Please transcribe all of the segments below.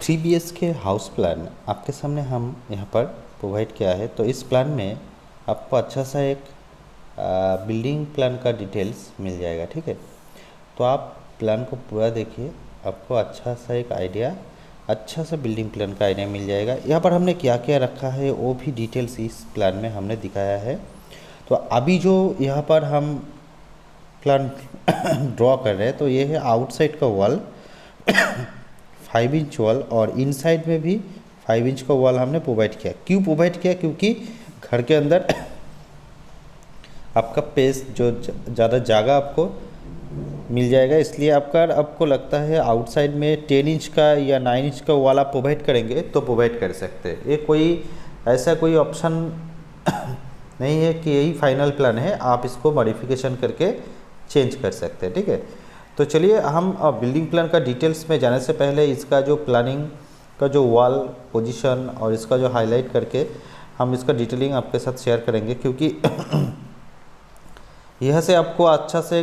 3 BHK house plan आपके सामने हम यहाँ पर प्रोवाइड किया है। तो इस प्लान में आपको अच्छा सा एक बिल्डिंग प्लान का डिटेल्स मिल जाएगा, ठीक है। तो आप प्लान को पूरा देखिए, आपको अच्छा सा एक आइडिया, अच्छा सा बिल्डिंग प्लान का आइडिया मिल जाएगा। यहाँ पर हमने क्या क्या रखा है वो भी डिटेल्स इस प्लान में हमने दिखाया है। तो अभी जो यहाँ पर हम प्लान ड्रॉ कर रहे हैं तो ये है आउटसाइड का वॉल 5 इंच वॉल, और इनसाइड में भी 5 इंच का वॉल हमने प्रोवाइड किया। क्यों प्रोवाइड किया? क्योंकि घर के अंदर आपका पेस जो ज़्यादा जगह आपको मिल जाएगा, इसलिए आपको लगता है आउटसाइड में 10 इंच का या 9 इंच का वॉल आप प्रोवाइड करेंगे तो प्रोवाइड कर सकते हैं। ये कोई ऐसा कोई ऑप्शन नहीं है कि यही फाइनल प्लान है, आप इसको मॉडिफिकेशन करके चेंज कर सकते हैं, ठीक है। तो चलिए हम बिल्डिंग प्लान का डिटेल्स में जाने से पहले इसका जो प्लानिंग का जो वॉल पोजीशन और इसका जो हाईलाइट करके हम इसका डिटेलिंग आपके साथ शेयर करेंगे, क्योंकि यह से आपको अच्छा से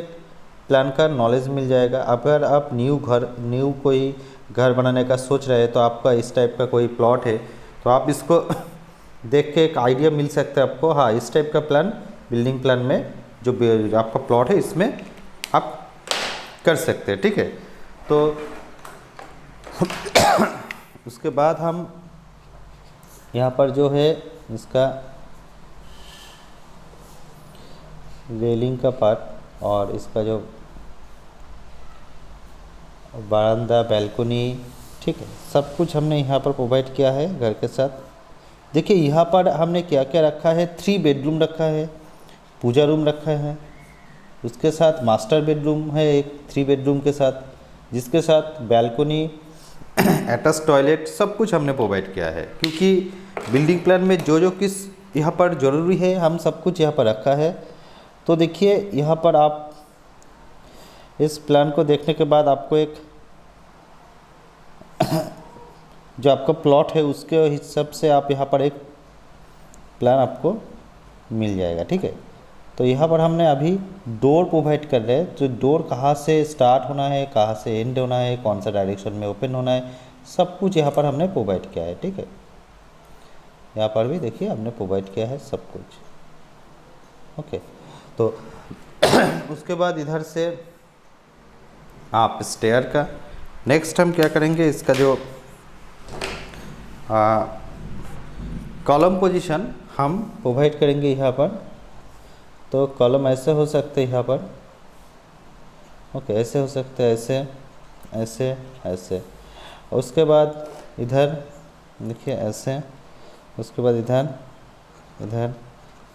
प्लान का नॉलेज मिल जाएगा। अगर आप न्यू कोई घर बनाने का सोच रहे हैं तो आपका इस टाइप का कोई प्लॉट है तो आप इसको देख के एक आइडिया मिल सकता है आपको। हाँ, इस टाइप का प्लान बिल्डिंग प्लान में जो आपका प्लॉट है इसमें आप कर सकते हैं, ठीक है। तो उसके बाद हम यहाँ पर जो है इसका रेलिंग का पार्ट और इसका जो बरामदा, बैल्कनी, ठीक है, सब कुछ हमने यहाँ पर प्रोवाइड किया है घर के साथ। देखिए यहाँ पर हमने क्या क्या रखा है। 3 बेडरूम रखा है, पूजा रूम रखा है, उसके साथ मास्टर बेडरूम है एक 3 बेडरूम के साथ, जिसके साथ बैल्कनी, अटैच टॉयलेट, सब कुछ हमने प्रोवाइड किया है। क्योंकि बिल्डिंग प्लान में जो किस यहाँ पर ज़रूरी है हम सब कुछ यहाँ पर रखा है। तो देखिए यहाँ पर आप इस प्लान को देखने के बाद आपको एक जो आपका प्लॉट है उसके हिसाब से आप यहाँ पर एक प्लान आपको मिल जाएगा, ठीक है। तो यहाँ पर हमने अभी डोर प्रोवाइड कर रहे हैं, तो डोर कहाँ से स्टार्ट होना है, कहाँ से एंड होना है, कौन सा डायरेक्शन में ओपन होना है, सब कुछ यहाँ पर हमने प्रोवाइड किया है, ठीक है। यहाँ पर भी देखिए हमने प्रोवाइड किया है सब कुछ, ओके। तो उसके बाद इधर से आप स्टेयर का नेक्स्ट हम क्या करेंगे, इसका जो कॉलम पोजीशन हम प्रोवाइड करेंगे यहाँ पर। तो कॉलम ऐसे हो सकते हैं यहाँ पर, ओके, ऐसे हो सकते हैं, ऐसे ऐसे ऐसे। उसके बाद इधर देखिए ऐसे, उसके बाद इधर इधर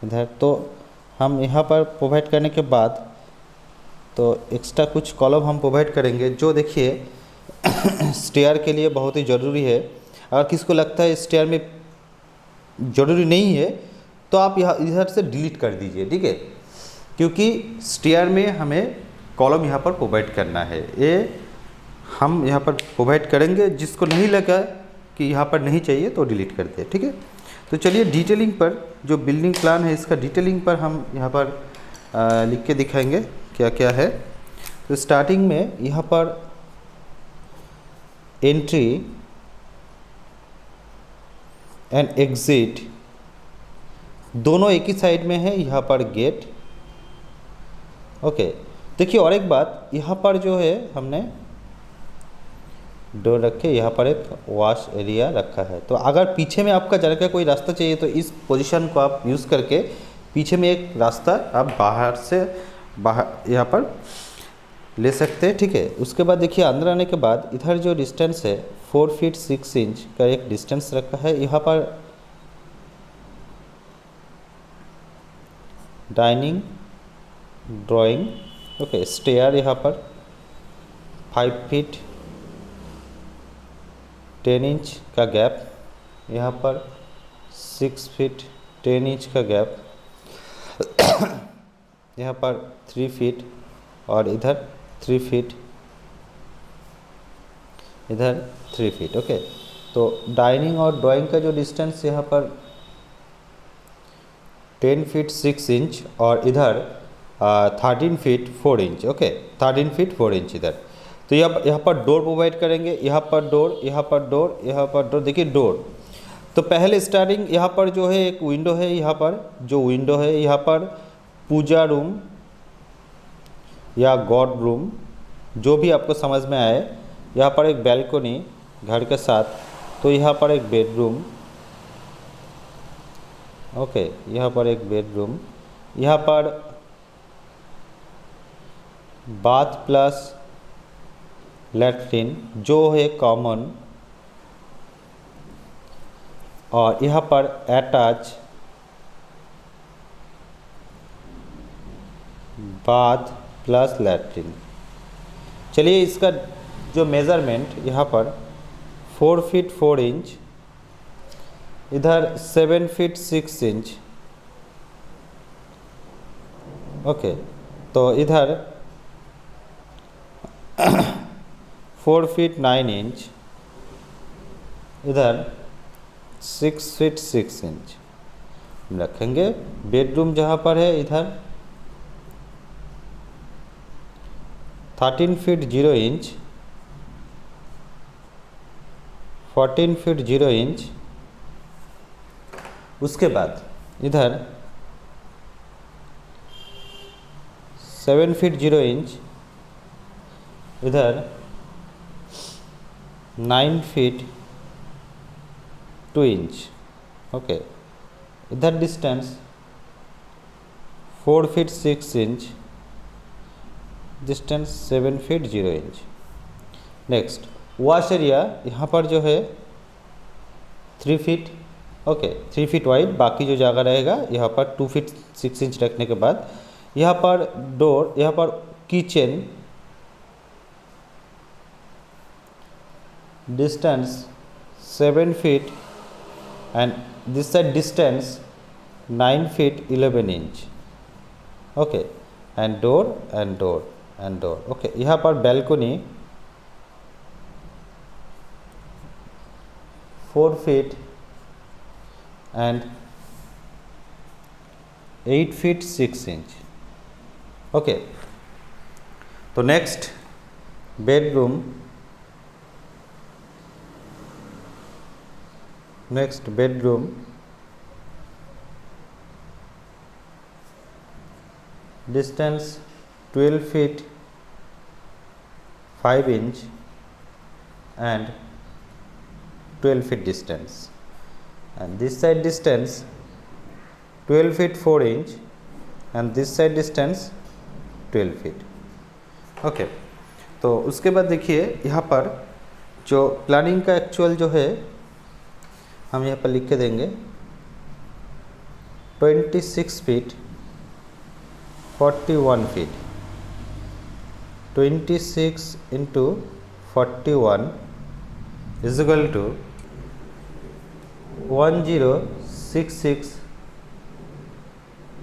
इधर। तो हम यहाँ पर प्रोवाइड करने के बाद तो एक्स्ट्रा कुछ कॉलम हम प्रोवाइड करेंगे, जो देखिए स्टेयर के लिए बहुत ही ज़रूरी है। अगर किसको लगता है स्टेयर में ज़रूरी नहीं है तो आप यहाँ इधर से डिलीट कर दीजिए, ठीक है। क्योंकि स्टेयर में हमें कॉलम यहाँ पर प्रोवाइड करना है, ये हम यहाँ पर प्रोवाइड करेंगे। जिसको नहीं लगा कि यहाँ पर नहीं चाहिए तो डिलीट कर दे, ठीक है। तो चलिए डिटेलिंग पर जो बिल्डिंग प्लान है इसका डिटेलिंग पर हम यहाँ पर लिख के दिखाएंगे क्या क्या है। तो स्टार्टिंग में यहाँ पर एंट्री एंड एग्जिट दोनों एक ही साइड में है, यहाँ पर गेट, ओके। देखिए और एक बात, यहाँ पर जो है हमने डोर रखे, यहाँ पर एक वॉश एरिया रखा है। तो अगर पीछे में आपका जाने का कोई रास्ता चाहिए तो इस पोजीशन को आप यूज़ करके पीछे में एक रास्ता आप बाहर यहाँ पर ले सकते हैं, ठीक है। उसके बाद देखिए अंदर आने के बाद इधर जो डिस्टेंस है 4 फीट 6 इंच का एक डिस्टेंस रखा है। यहाँ पर डाइनिंग, ड्राइंग, ओके, स्टेयर यहाँ पर 5 फीट 10 इंच का गैप, यहाँ पर 6 फीट 10 इंच का गैप, यहाँ पर 3 फीट और इधर 3 फीट, इधर 3 फीट, ओके। तो डाइनिंग और ड्राइंग का जो डिस्टेंस यहाँ पर 10 फीट 6 इंच और इधर 13 feet 4 inch, okay, 13 feet 4 inch इधर। तो यहाँ पर डोर प्रोवाइड करेंगे, यहाँ पर डोर, यहाँ पर डोर, यहाँ पर डोर। देखिए डोर, तो पहले स्टार्टिंग यहाँ पर जो है एक विंडो है, यहाँ पर जो विंडो है यहाँ पर पूजा रूम या गॉड रूम, जो भी आपको समझ में आए। यहाँ पर एक बैल्कनी घर के साथ, तो यहाँ पर एक बेडरूम, ओके, यहाँ पर एक बेडरूम, यहाँ पर बाथ प्लस लैट्रिन जो है कॉमन, और यहाँ पर अटैच बाथ प्लस लैट्रिन। चलिए इसका जो मेज़रमेंट यहाँ पर 4 फीट 4 इंच, इधर 7 फीट 6 इंच, ओके, तो इधर 4 फीट 9 इंच, इधर 6 फीट 6 इंच हम रखेंगे। बेडरूम जहाँ पर है इधर 13 फीट 0 इंच, 14 फीट 0 इंच, उसके बाद इधर 7 फीट 0 इंच, इधर 9 फीट 2 इंच, ओके, इधर distance 4 feet 6 inch, distance 7 feet 0 inch. Next wash area यहाँ पर जो है 3 फीट, ओके, 3 फीट वाइड, बाकी जो जगह रहेगा यहाँ पर 2 फीट 6 इंच रखने के बाद यहाँ पर डोर, यहाँ पर kitchen, distance 7 feet and this side distance 9 feet 11 inch, okay, and door and door and door, okay. यहाँ पर balcony 4 feet and 8 feet 6 inch, okay. तो next bedroom, next bedroom distance 12 feet 5 inch and 12 feet distance, and this side distance 12 feet 4 inch and this side distance 12 feet, okay. तो उसके बाद देखिए यहाँ पर जो प्लानिंग का एक्चुअल जो है हम यहाँ पर लिख के देंगे 26 feet 41 feet, 26 into 41 is equal to 1066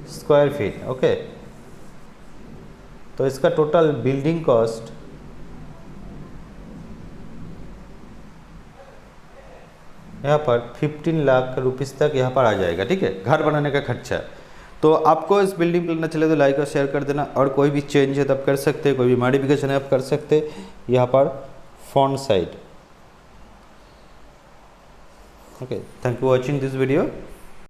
square feet, okay. तो इसका टोटल बिल्डिंग कॉस्ट यहाँ पर 15 लाख रुपीस तक यहाँ पर आ जाएगा, ठीक है, घर बनाने का खर्चा। तो आपको इस बिल्डिंग प्लान चले तो लाइक और शेयर कर देना, और कोई भी चेंज है तो आप कर सकते हैं, कोई भी मॉडिफिकेशन है आप कर सकते हैं यहाँ पर front side, okay. Thank you watching this video.